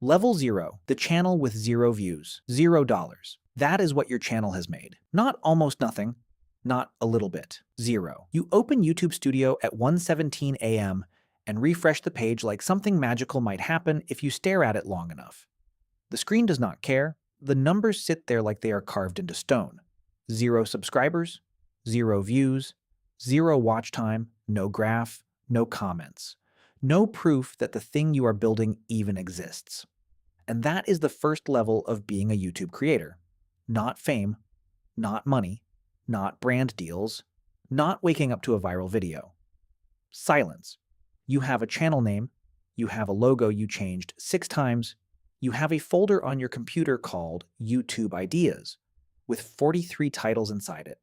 Level 0, the channel with 0 views, $0. That is what your channel has made. Not almost nothing, not a little bit, 0. You open YouTube Studio at 1:17 a.m. and refresh the page like something magical might happen if you stare at it long enough. The screen does not care. The numbers sit there like they are carved into stone. 0 subscribers, 0 views, 0 watch time, no graph, no comments. No proof that the thing you are building even exists. And that is the first level of being a YouTube creator. Not fame, not money, not brand deals, not waking up to a viral video. Silence. You have a channel name, you have a logo you changed 6 times, you have a folder on your computer called YouTube Ideas, with 43 titles inside it,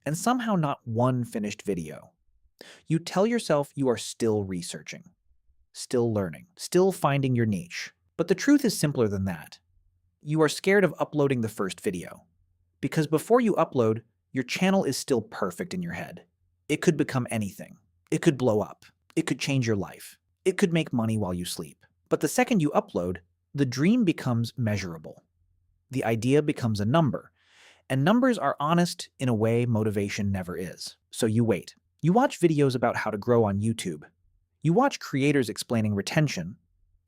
and somehow not one finished video. You tell yourself you are still researching, still learning, still finding your niche. But the truth is simpler than that. You are scared of uploading the first video. Because before you upload, your channel is still perfect in your head. It could become anything. It could blow up. It could change your life. It could make money while you sleep. But the second you upload, the dream becomes measurable. The idea becomes a number. And numbers are honest in a way motivation never is. So you wait. You watch videos about how to grow on YouTube. You watch creators explaining retention,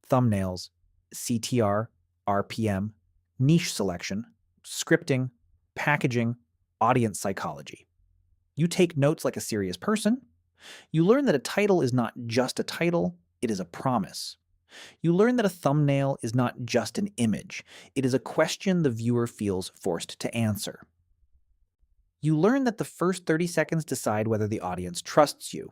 thumbnails, CTR, RPM, niche selection, scripting, packaging, audience psychology. You take notes like a serious person. You learn that a title is not just a title, it is a promise. You learn that a thumbnail is not just an image, it is a question the viewer feels forced to answer. You learn that the first 30 seconds decide whether the audience trusts you.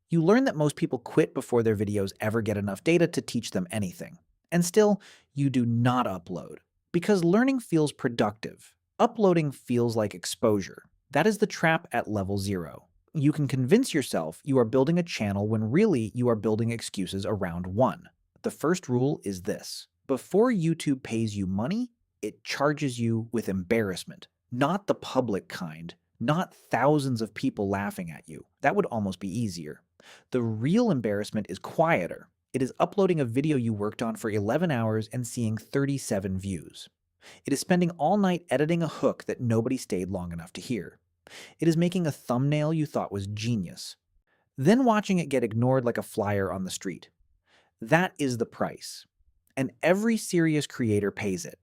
You learn that most people quit before their videos ever get enough data to teach them anything. And still, you do not upload. Because learning feels productive. Uploading feels like exposure. That is the trap at level 0. You can convince yourself you are building a channel when really you are building excuses around one. The first rule is this. Before YouTube pays you money, it charges you with embarrassment. Not the public kind. Not thousands of people laughing at you. That would almost be easier. The real embarrassment is quieter. It is uploading a video you worked on for 11 hours and seeing 37 views. It is spending all night editing a hook that nobody stayed long enough to hear. It is making a thumbnail you thought was genius, then watching it get ignored like a flyer on the street. That is the price, and every serious creator pays it.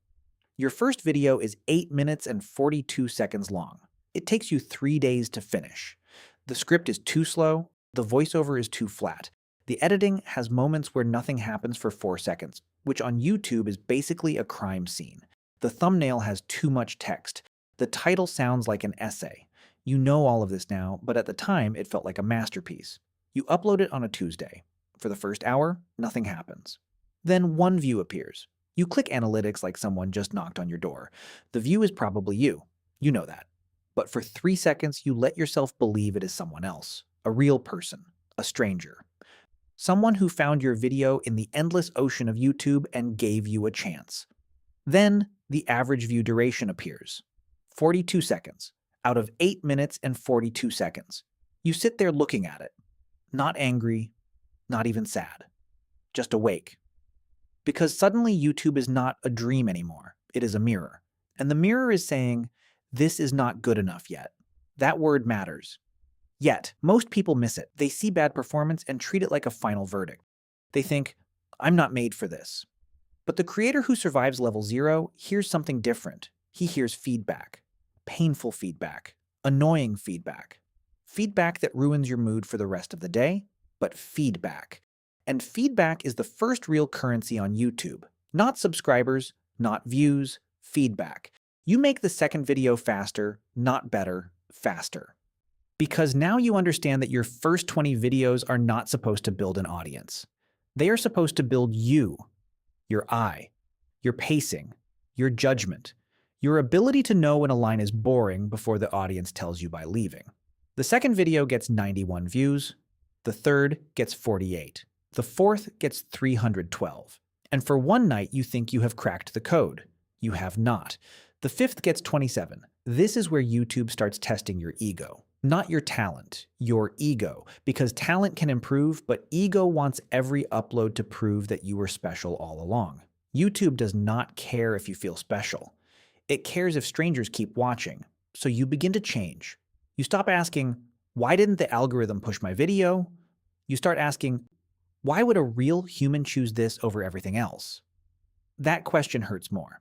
Your first video is 8 minutes and 42 seconds long. It takes you 3 days to finish. The script is too slow, the voiceover is too flat. The editing has moments where nothing happens for 4 seconds, which on YouTube is basically a crime scene. The thumbnail has too much text. The title sounds like an essay. You know all of this now, but at the time it felt like a masterpiece. You upload it on a Tuesday. For the first hour, nothing happens. Then one view appears. You click analytics like someone just knocked on your door. The view is probably you. You know that. But for 3 seconds, you let yourself believe it is someone else. A real person. A stranger. Someone who found your video in the endless ocean of YouTube and gave you a chance. Then, the average view duration appears. 42 seconds, out of 8 minutes and 42 seconds. You sit there looking at it. Not angry, not even sad. Just awake. Because suddenly YouTube is not a dream anymore. It is a mirror. And the mirror is saying, this is not good enough yet. That word matters. Yet, most people miss it. They see bad performance and treat it like a final verdict. They think, I'm not made for this. But the creator who survives level 0 hears something different. He hears feedback. Painful feedback. Annoying feedback. Feedback that ruins your mood for the rest of the day, but feedback. And feedback is the first real currency on YouTube. Not subscribers, not views, feedback. You make the second video faster, not better, faster. Because now you understand that your first 20 videos are not supposed to build an audience. They are supposed to build you, your eye, your pacing, your judgment, your ability to know when a line is boring before the audience tells you by leaving. The second video gets 91 views, the third gets 48, the fourth gets 312. And for one night you think you have cracked the code. You have not. The fifth gets 27. This is where YouTube starts testing your ego. Not your talent, your ego, because talent can improve, but ego wants every upload to prove that you were special all along. YouTube does not care if you feel special. It cares if strangers keep watching. So you begin to change. You stop asking, why didn't the algorithm push my video? You start asking, why would a real human choose this over everything else? That question hurts more.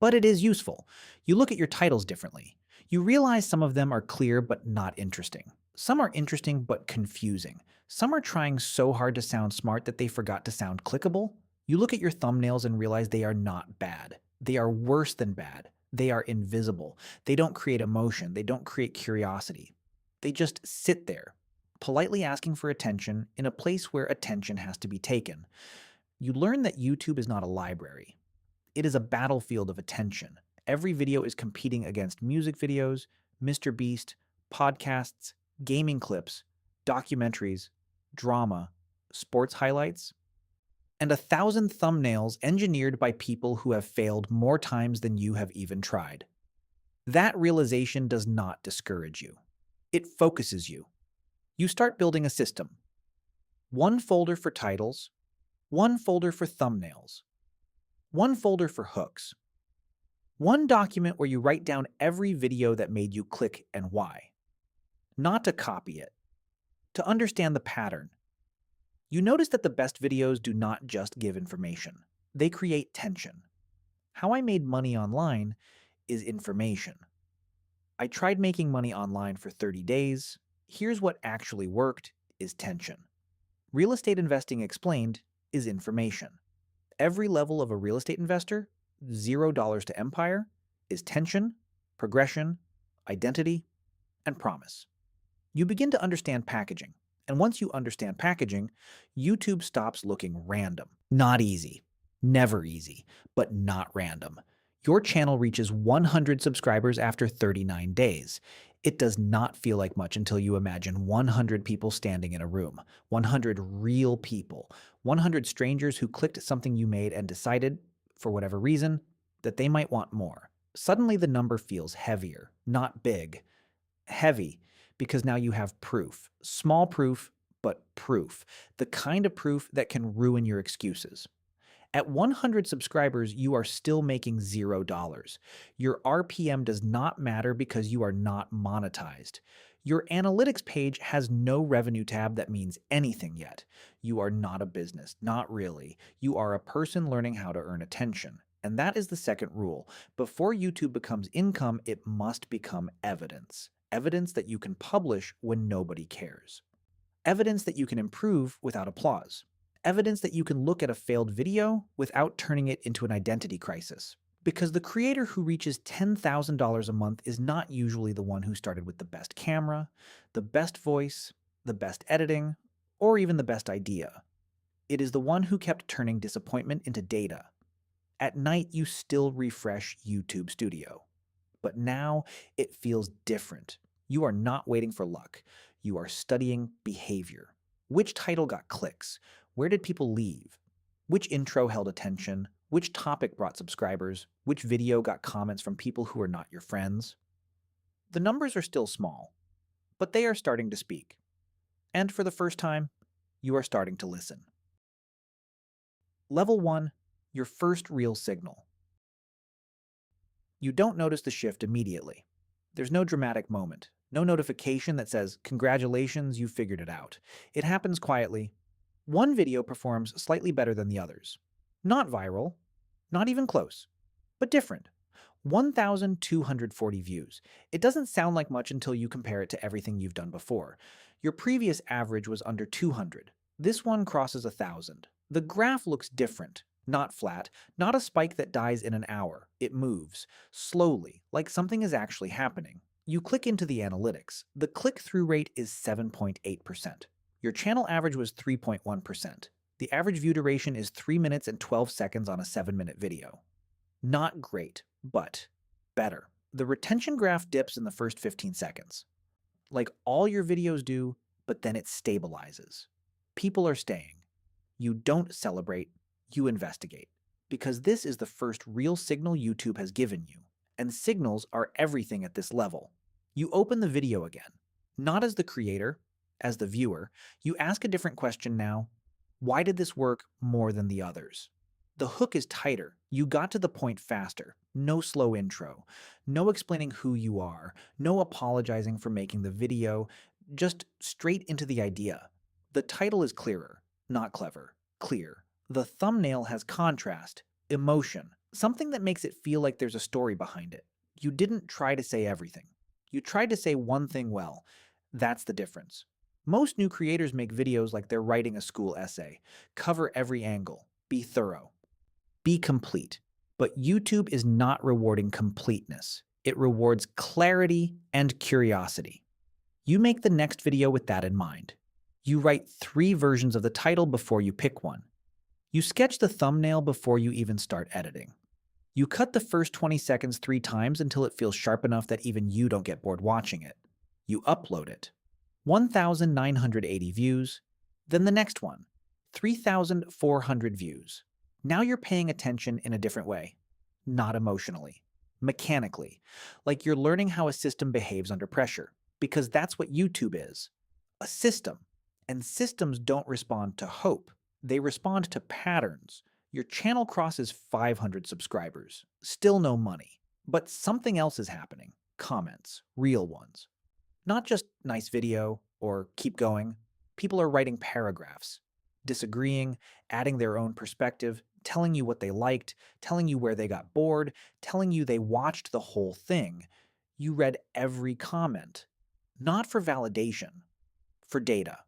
But it is useful. You look at your titles differently. You realize some of them are clear but not interesting. Some are interesting but confusing. Some are trying so hard to sound smart that they forgot to sound clickable. You look at your thumbnails and realize they are not bad. They are worse than bad. They are invisible. They don't create emotion. They don't create curiosity. They just sit there, politely asking for attention in a place where attention has to be taken. You learn that YouTube is not a library. It is a battlefield of attention. Every video is competing against music videos, Mr. Beast, podcasts, gaming clips, documentaries, drama, sports highlights, and 1,000 thumbnails engineered by people who have failed more times than you have even tried. That realization does not discourage you. It focuses you. You start building a system. One folder for titles, one folder for thumbnails, one folder for hooks, one document where you write down every video that made you click and why. Not to copy it, to understand the pattern. You notice that the best videos do not just give information. They create tension. How I made money online is information. I tried making money online for 30 days. Here's what actually worked is tension. Real estate investing explained is information. Every level of a real estate investor, $0 to empire, is tension, progression, identity, and promise. You begin to understand packaging. And once you understand packaging, YouTube stops looking random. Not easy. Never easy, but not random. Your channel reaches 100 subscribers after 39 days. It does not feel like much until you imagine 100 people standing in a room, 100 real people, 100 strangers who clicked something you made and decided, for whatever reason, that they might want more. Suddenly the number feels heavier, not big. Heavy, because now you have proof. Small proof, but proof. The kind of proof that can ruin your excuses. At 100 subscribers, you are still making $0. Your RPM does not matter because you are not monetized. Your analytics page has no revenue tab that means anything yet. You are not a business, not really. You are a person learning how to earn attention. And that is the second rule. Before YouTube becomes income, it must become evidence. Evidence that you can publish when nobody cares. Evidence that you can improve without applause. Evidence that you can look at a failed video without turning it into an identity crisis. Because the creator who reaches $10,000 a month is not usually the one who started with the best camera, the best voice, the best editing, or even the best idea. It is the one who kept turning disappointment into data. At night, you still refresh YouTube Studio. But now it feels different. You are not waiting for luck. You are studying behavior. Which title got clicks? Where did people leave? Which intro held attention? Which topic brought subscribers? Which video got comments from people who are not your friends? The numbers are still small, but they are starting to speak. And for the first time, you are starting to listen. Level 1, your first real signal. You don't notice the shift immediately. There's no dramatic moment, no notification that says, "Congratulations, you figured it out." It happens quietly. One video performs slightly better than the others. Not viral, not even close, but different. 1,240 views. It doesn't sound like much until you compare it to everything you've done before. Your previous average was under 200. This one crosses 1,000. The graph looks different, not flat, not a spike that dies in an hour. It moves, slowly, like something is actually happening. You click into the analytics. The click-through rate is 7.8%. Your channel average was 3.1%. The average view duration is 3 minutes and 12 seconds on a 7-minute video. Not great, but better. The retention graph dips in the first 15 seconds. Like all your videos do, but then it stabilizes. People are staying. You don't celebrate, you investigate. Because this is the first real signal YouTube has given you. And signals are everything at this level. You open the video again. Not as the creator, as the viewer. You ask a different question now. Why did this work more than the others? The hook is tighter. You got to the point faster. No slow intro. No explaining who you are. No apologizing for making the video. Just straight into the idea. The title is clearer, not clever. Clear. The thumbnail has contrast, emotion, something that makes it feel like there's a story behind it. You didn't try to say everything. You tried to say one thing well. That's the difference. Most new creators make videos like they're writing a school essay. Cover every angle. Be thorough. Be complete. But YouTube is not rewarding completeness. It rewards clarity and curiosity. You make the next video with that in mind. You write 3 versions of the title before you pick one. You sketch the thumbnail before you even start editing. You cut the first 20 seconds 3 times until it feels sharp enough that even you don't get bored watching it. You upload it. 1,980 views. Then the next one. 3,400 views. Now you're paying attention in a different way. Not emotionally. Mechanically. Like you're learning how a system behaves under pressure. Because that's what YouTube is. A system. And systems don't respond to hope. They respond to patterns. Your channel crosses 500 subscribers. Still no money. But something else is happening. Comments. Real ones. Not just nice video or keep going. People are writing paragraphs. Disagreeing, adding their own perspective, telling you what they liked, telling you where they got bored, telling you they watched the whole thing. You read every comment. Not for validation. For data.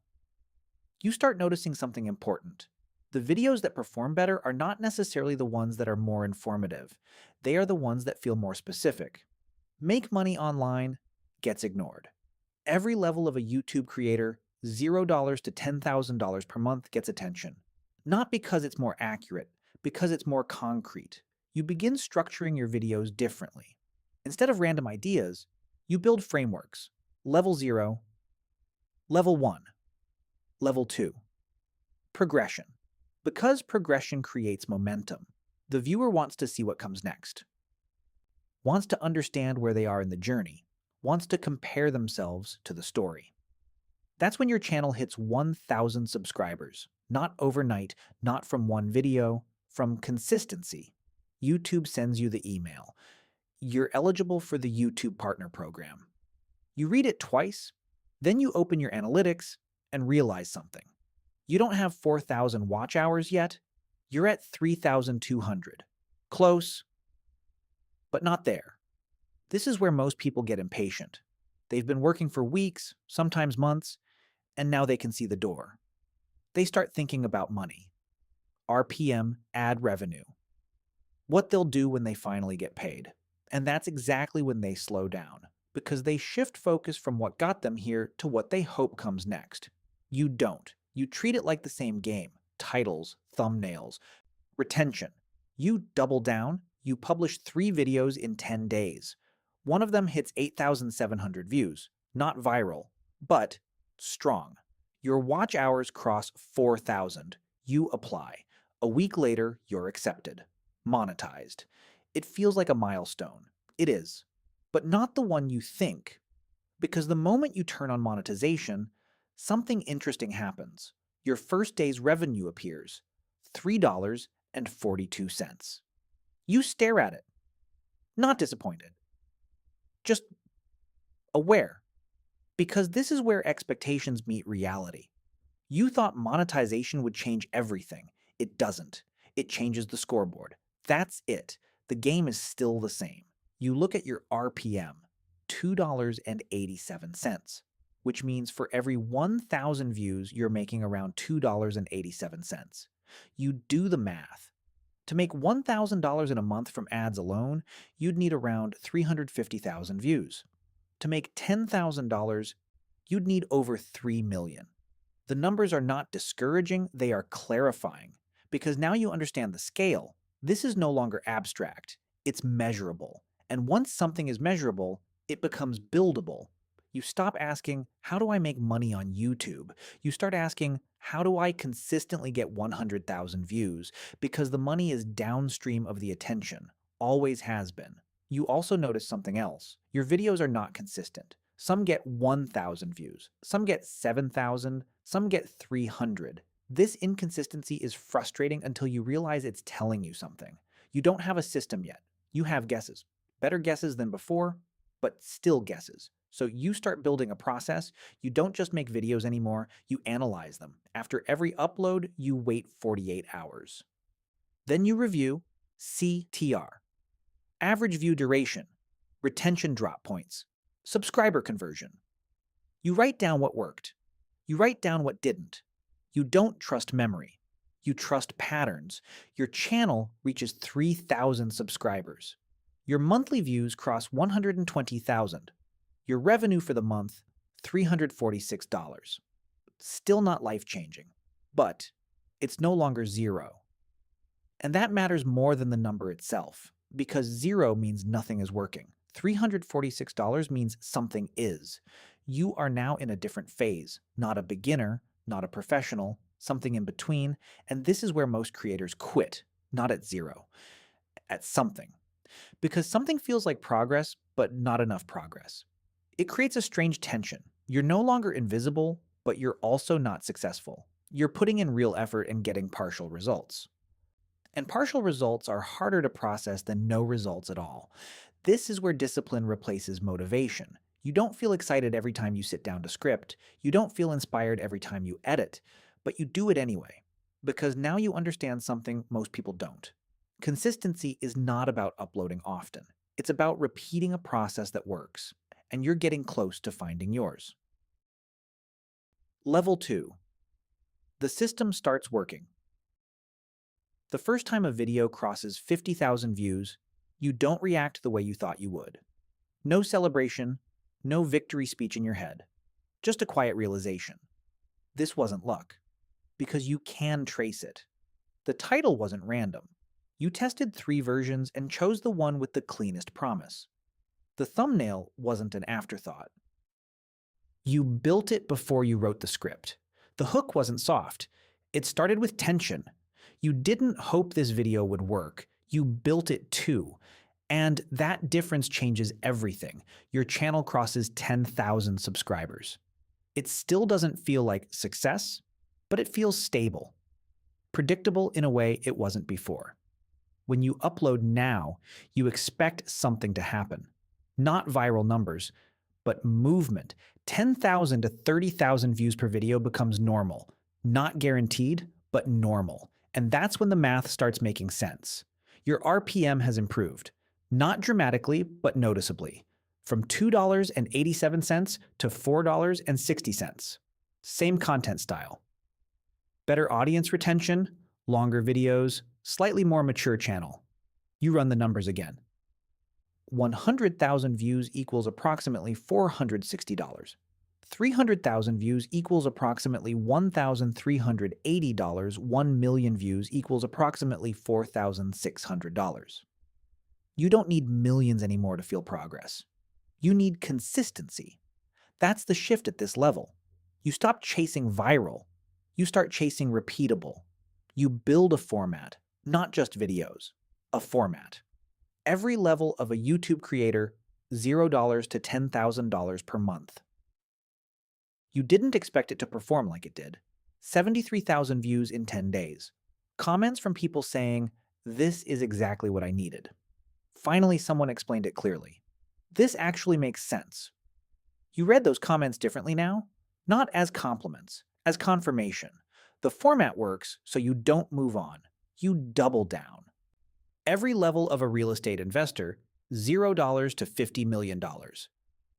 You start noticing something important. The videos that perform better are not necessarily the ones that are more informative. They are the ones that feel more specific. Make money online gets ignored. Every level of a YouTube creator, $0 to $10,000 per month, gets attention. Not because it's more accurate, because it's more concrete. You begin structuring your videos differently. Instead of random ideas, you build frameworks. Level 0, Level 1, Level 2. Progression. Because progression creates momentum, the viewer wants to see what comes next. Wants to understand where they are in the journey. Wants to compare themselves to the story. That's when your channel hits 1,000 subscribers. Not overnight, not from one video, from consistency. YouTube sends you the email. You're eligible for the YouTube Partner Program. You read it twice, then you open your analytics and realize something. You don't have 4,000 watch hours yet. You're at 3,200. Close, but not there. This is where most people get impatient. They've been working for weeks, sometimes months, and now they can see the door. They start thinking about money. RPM, ad revenue. What they'll do when they finally get paid. And that's exactly when they slow down, because they shift focus from what got them here to what they hope comes next. You don't. You treat it like the same game. Titles, thumbnails, retention. You double down. You publish 3 videos in 10 days. One of them hits 8,700 views. Not viral, but strong. Your watch hours cross 4,000. You apply. A week later, you're accepted. Monetized. It feels like a milestone. It is. But not the one you think. Because the moment you turn on monetization, something interesting happens. Your first day's revenue appears. $3.42. You stare at it. Not disappointed. Just aware. Because this is where expectations meet reality. You thought monetization would change everything. It doesn't. It changes the scoreboard. That's it. The game is still the same. You look at your RPM, $2.87, which means for every 1,000 views, you're making around $2.87. You do the math. To make $1,000 in a month from ads alone, you'd need around 350,000 views. To make $10,000, you'd need over 3 million. The numbers are not discouraging, they are clarifying. Because now you understand the scale. This is no longer abstract, it's measurable. And once something is measurable, it becomes buildable. You stop asking, how do I make money on YouTube? You start asking, how do I consistently get 100,000 views? Because the money is downstream of the attention, always has been. You also notice something else. Your videos are not consistent. Some get 1,000 views, some get 7,000, some get 300. This inconsistency is frustrating until you realize it's telling you something. You don't have a system yet. You have guesses. Better guesses than before, but still guesses. So you start building a process. You don't just make videos anymore, you analyze them. After every upload, you wait 48 hours. Then you review CTR, average view duration, retention drop points, subscriber conversion. You write down what worked. You write down what didn't. You don't trust memory. You trust patterns. Your channel reaches 3,000 subscribers. Your monthly views cross 120,000. Your revenue for the month, $346. Still not life-changing, but it's no longer zero. And that matters more than the number itself, because zero means nothing is working. $346 means something is. You are now in a different phase, not a beginner, not a professional, something in between, and this is where most creators quit, not at zero, at something. Because something feels like progress, but not enough progress. It creates a strange tension. You're no longer invisible, but you're also not successful. You're putting in real effort and getting partial results. And partial results are harder to process than no results at all. This is where discipline replaces motivation. You don't feel excited every time you sit down to script. You don't feel inspired every time you edit, but you do it anyway, because now you understand something most people don't. Consistency is not about uploading often. It's about repeating a process that works, and you're getting close to finding yours. Level 2. The system starts working. The first time a video crosses 50,000 views, you don't react the way you thought you would. No celebration, no victory speech in your head, just a quiet realization. This wasn't luck, because you can trace it. The title wasn't random. You tested 3 versions and chose the one with the cleanest promise. The thumbnail wasn't an afterthought. You built it before you wrote the script. The hook wasn't soft. It started with tension. You didn't hope this video would work. You built it too. And that difference changes everything. Your channel crosses 10,000 subscribers. It still doesn't feel like success, but it feels stable. Predictable in a way it wasn't before. When you upload now, you expect something to happen. Not viral numbers, but movement. 10,000 to 30,000 views per video becomes normal. Not guaranteed, but normal. And that's when the math starts making sense. Your RPM has improved. Not dramatically, but noticeably. From $2.87 to $4.60. Same content style. Better audience retention, longer videos, slightly more mature channel. You run the numbers again. 100,000 views equals approximately $460. 300,000 views equals approximately $1,380. 1 million views equals approximately $4,600. You don't need millions anymore to feel progress. You need consistency. That's the shift at this level. You stop chasing viral. You start chasing repeatable. You build a format, not just videos, a format. Every level of a YouTube creator, $0 to $10,000 per month. You didn't expect it to perform like it did. 73,000 views in 10 days. Comments from people saying, "This is exactly what I needed." Finally, someone explained it clearly. This actually makes sense. You read those comments differently now? Not as compliments, as confirmation. The format works, so you don't move on. You double down. Every level of a real estate investor, $0 to $50 million.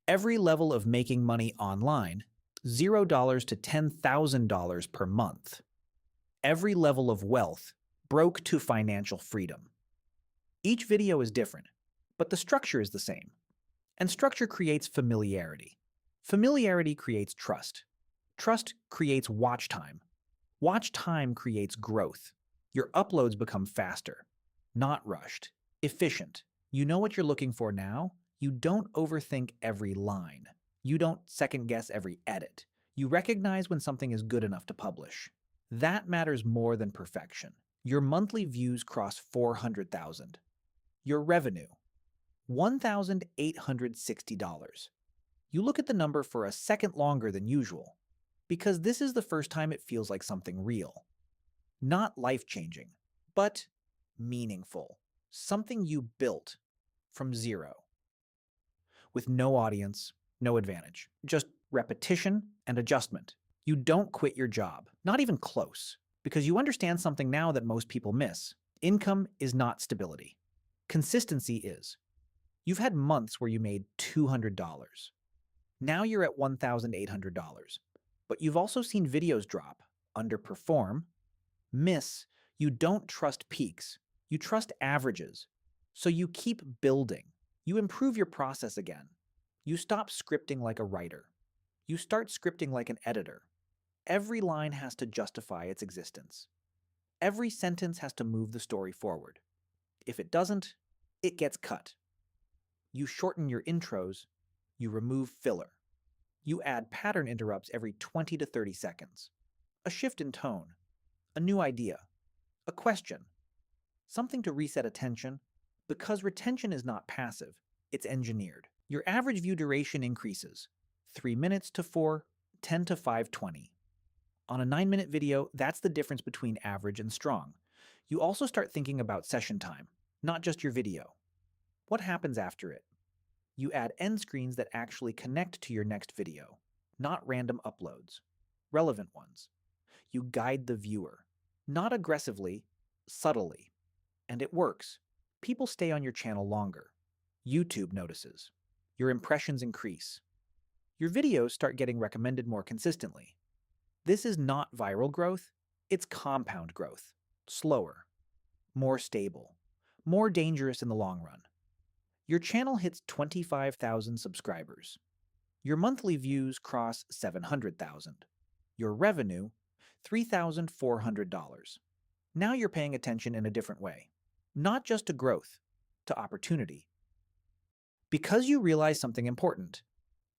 Every level of making money online, $0 to $10,000 per month. Every level of wealth, broke to financial freedom. Each video is different, but the structure is the same. And structure creates familiarity. Familiarity creates trust. Trust creates watch time. Watch time creates growth. Your uploads become faster, not rushed, efficient. You know what you're looking for now? You don't overthink every line. You don't second-guess every edit. You recognize when something is good enough to publish. That matters more than perfection. Your monthly views cross 400,000. Your revenue, $1,860. You look at the number for a second longer than usual. Because this is the first time it feels like something real. Not life-changing, but meaningful. Something you built from zero, with no audience, no advantage, just repetition and adjustment. You don't quit your job, not even close, because you understand something now that most people miss. Income is not stability. Consistency is. You've had months where you made $200. Now you're at $1,800. But you've also seen videos drop, underperform, miss. You don't trust peaks. You trust averages. So you keep building. You improve your process again. You stop scripting like a writer. You start scripting like an editor. Every line has to justify its existence. Every sentence has to move the story forward. If it doesn't, it gets cut. You shorten your intros. You remove filler. You add pattern interrupts every 20 to 30 seconds. A shift in tone. A new idea. A question. Something to reset attention. Because retention is not passive, it's engineered. Your average view duration increases. 3 minutes to 4, 10 to 5:20. On a 9-minute video, that's the difference between average and strong. You also start thinking about session time, not just your video. What happens after it? You add end screens that actually connect to your next video, not random uploads, relevant ones. You guide the viewer, not aggressively, subtly. And it works. People stay on your channel longer. YouTube notices. Your impressions increase. Your videos start getting recommended more consistently. This is not viral growth, it's compound growth. Slower, more stable, more dangerous in the long run. Your channel hits 25,000 subscribers. Your monthly views cross 700,000. Your revenue, $3,400. Now you're paying attention in a different way. Not just to growth, to opportunity. Because you realize something important.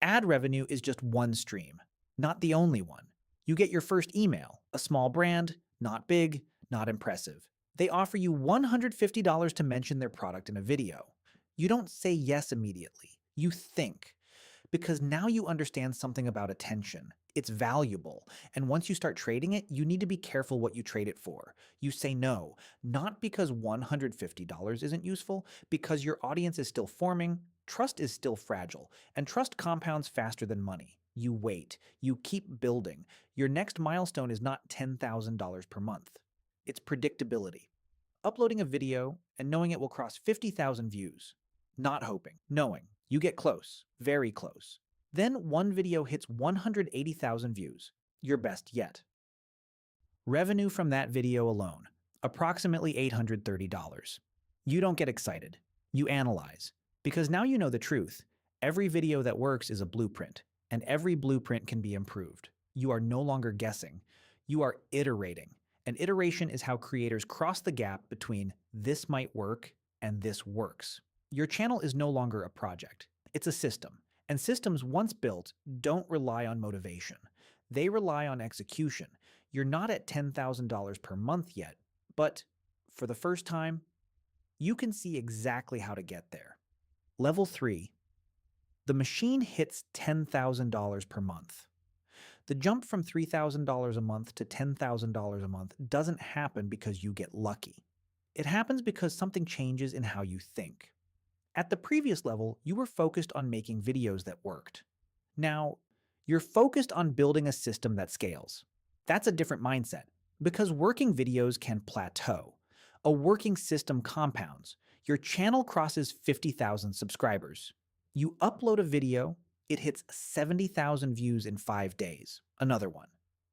Ad revenue is just one stream, not the only one. You get your first email, a small brand, not big, not impressive. They offer you $150 to mention their product in a video. You don't say yes immediately. You think. Because now you understand something about attention. It's valuable. And once you start trading it, you need to be careful what you trade it for. You say no, not because $150 isn't useful, because your audience is still forming, trust is still fragile, and trust compounds faster than money. You wait. You keep building. Your next milestone is not $10,000 per month. It's predictability. Uploading a video and knowing it will cross 50,000 views. Not hoping, knowing. You get close, very close. Then one video hits 180,000 views, your best yet. Revenue from that video alone, approximately $830. You don't get excited. You analyze. Because now you know the truth. Every video that works is a blueprint, and every blueprint can be improved. You are no longer guessing. You are iterating. And iteration is how creators cross the gap between this might work and this works. Your channel is no longer a project. It's a system. And systems once built don't rely on motivation. They rely on execution. You're not at $10,000 per month yet, but for the first time, you can see exactly how to get there. Level 3. The machine hits $10,000 per month. The jump from $3,000 a month to $10,000 a month doesn't happen because you get lucky. It happens because something changes in how you think. At the previous level, you were focused on making videos that worked. Now, you're focused on building a system that scales. That's a different mindset, because working videos can plateau. A working system compounds. Your channel crosses 50,000 subscribers. You upload a video, it hits 70,000 views in 5 days. Another one.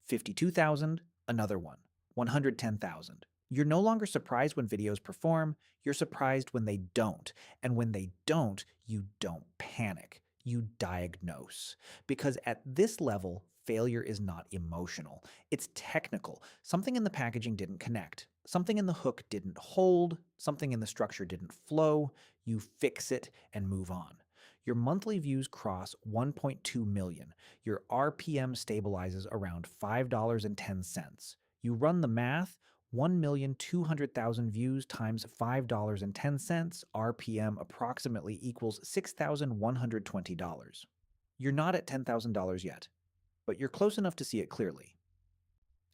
52,000, another one. 110,000. You're no longer surprised when videos perform, you're surprised when they don't. And when they don't, you don't panic. You diagnose. Because at this level, failure is not emotional. It's technical. Something in the packaging didn't connect. Something in the hook didn't hold. Something in the structure didn't flow. You fix it and move on. Your monthly views cross 1.2 million. Your RPM stabilizes around $5.10. You run the math, 1,200,000 views times $5.10 RPM approximately equals $6,120. You're not at $10,000 yet. but you're close enough to see it clearly.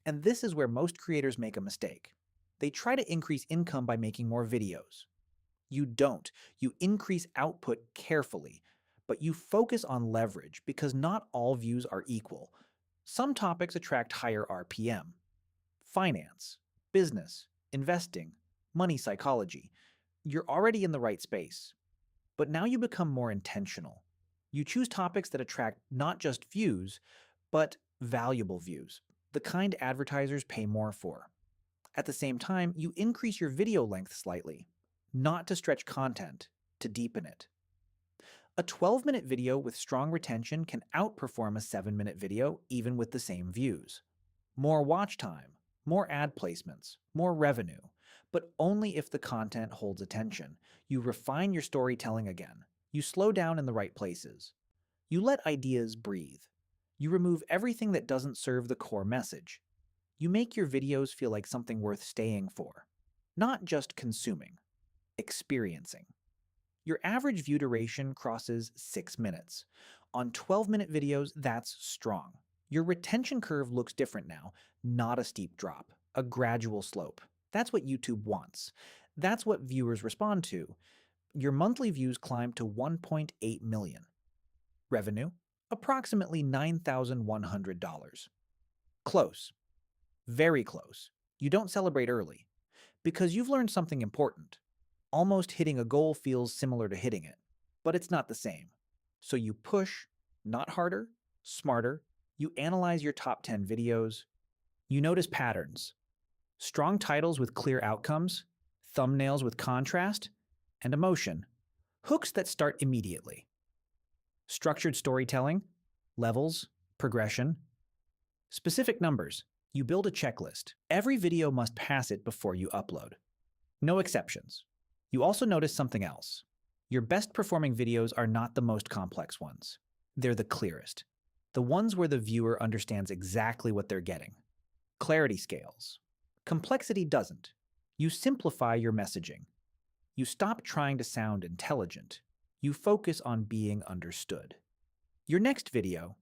And this is where most creators make a mistake. They try to increase income by making more videos. You don't. You increase output carefully, but you focus on leverage because not all views are equal. Some topics attract higher RPM. Finance, business, investing, money psychology. You're already in the right space. But now you become more intentional. You choose topics that attract not just views, but valuable views, the kind advertisers pay more for. At the same time, you increase your video length slightly, not to stretch content, to deepen it. A 12-minute video with strong retention can outperform a 7-minute video even with the same views. More watch time, more ad placements, more revenue, but only if the content holds attention. You refine your storytelling again. You slow down in the right places. You let ideas breathe. You remove everything that doesn't serve the core message. You make your videos feel like something worth staying for, not just consuming, experiencing. Your average view duration crosses 6 minutes. On 12-minute videos, that's strong. Your retention curve looks different now, not a steep drop, a gradual slope. That's what YouTube wants. That's what viewers respond to. Your monthly views climb to 1.8 million. Revenue? Approximately $9,100. Close. Very close. You don't celebrate early. Because you've learned something important. Almost hitting a goal feels similar to hitting it, but it's not the same. So you push, not harder, smarter. You analyze your top 10 videos. You notice patterns. Strong titles with clear outcomes, thumbnails with contrast, and emotion. Hooks that start immediately. Structured storytelling, levels, progression. Specific numbers. You build a checklist. Every video must pass it before you upload. No exceptions. You also notice something else. Your best performing videos are not the most complex ones. They're the clearest. The ones where the viewer understands exactly what they're getting. Clarity scales. Complexity doesn't. You simplify your messaging. You stop trying to sound intelligent. You focus on being understood. Your next video,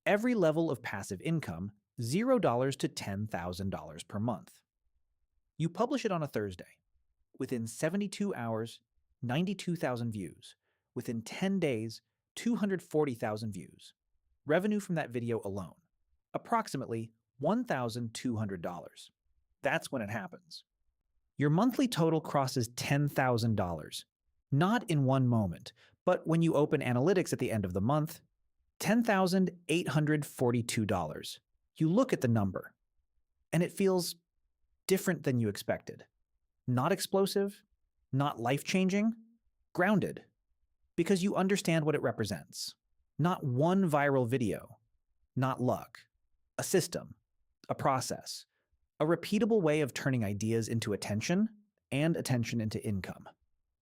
every level of passive income, $0 to $10,000 per month. You publish it on a Thursday. Within 72 hours, 92,000 views. Within 10 days, 240,000 views. Revenue from that video alone, approximately $1,200. That's when it happens. Your monthly total crosses $10,000. Not in one moment, but when you open analytics at the end of the month, $10,842. You look at the number, and it feels different than you expected. Not explosive, not life-changing, grounded, because you understand what it represents. Not one viral video, not luck, a system, a process, a repeatable way of turning ideas into attention and attention into income.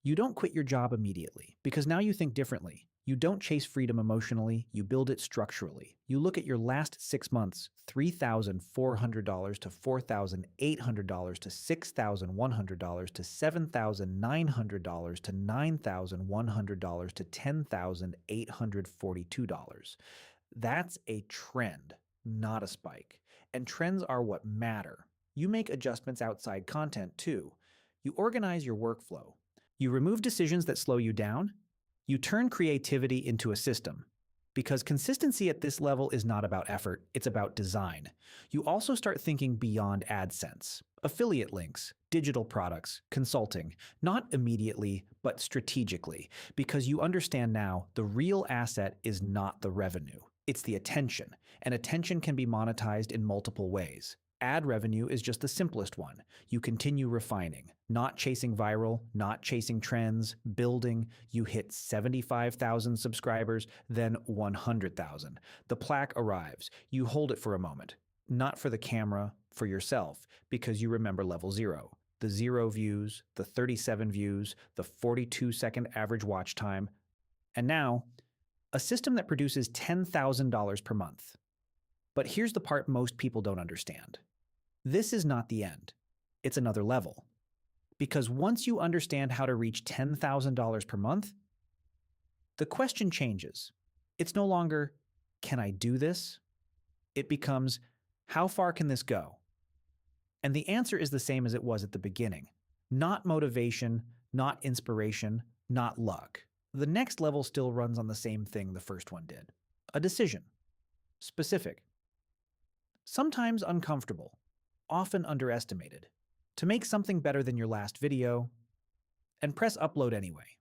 You don't quit your job immediately, because now you think differently. You don't chase freedom emotionally, you build it structurally. You look at your last 6 months, $3,400 to $4,800 to $6,100 to $7,900 to $9,100 to $10,842. That's a trend, not a spike. And trends are what matter. You make adjustments outside content too. You organize your workflow. You remove decisions that slow you down. You turn creativity into a system. Because consistency at this level is not about effort, it's about design. You also start thinking beyond AdSense. Affiliate links, digital products, consulting, not immediately, but strategically, because you understand now the real asset is not the revenue, it's the attention, and attention can be monetized in multiple ways. Ad revenue is just the simplest one. You continue refining, not chasing viral, not chasing trends, building. You hit 75,000 subscribers, then 100,000. The plaque arrives. You hold it for a moment, not for the camera, for yourself, because you remember level 0. The 0 views, the 37 views, the 42-second average watch time, and now, a system that produces $10,000 per month. But here's the part most people don't understand. This is not the end. It's another level. Because once you understand how to reach $10,000 per month, the question changes. It's no longer, can I do this? It becomes, how far can this go? And the answer is the same as it was at the beginning. Not motivation, not inspiration, not luck. The next level still runs on the same thing the first one did. A decision. Specific. Sometimes uncomfortable. Often underestimated. To make something better than your last video, and press upload anyway.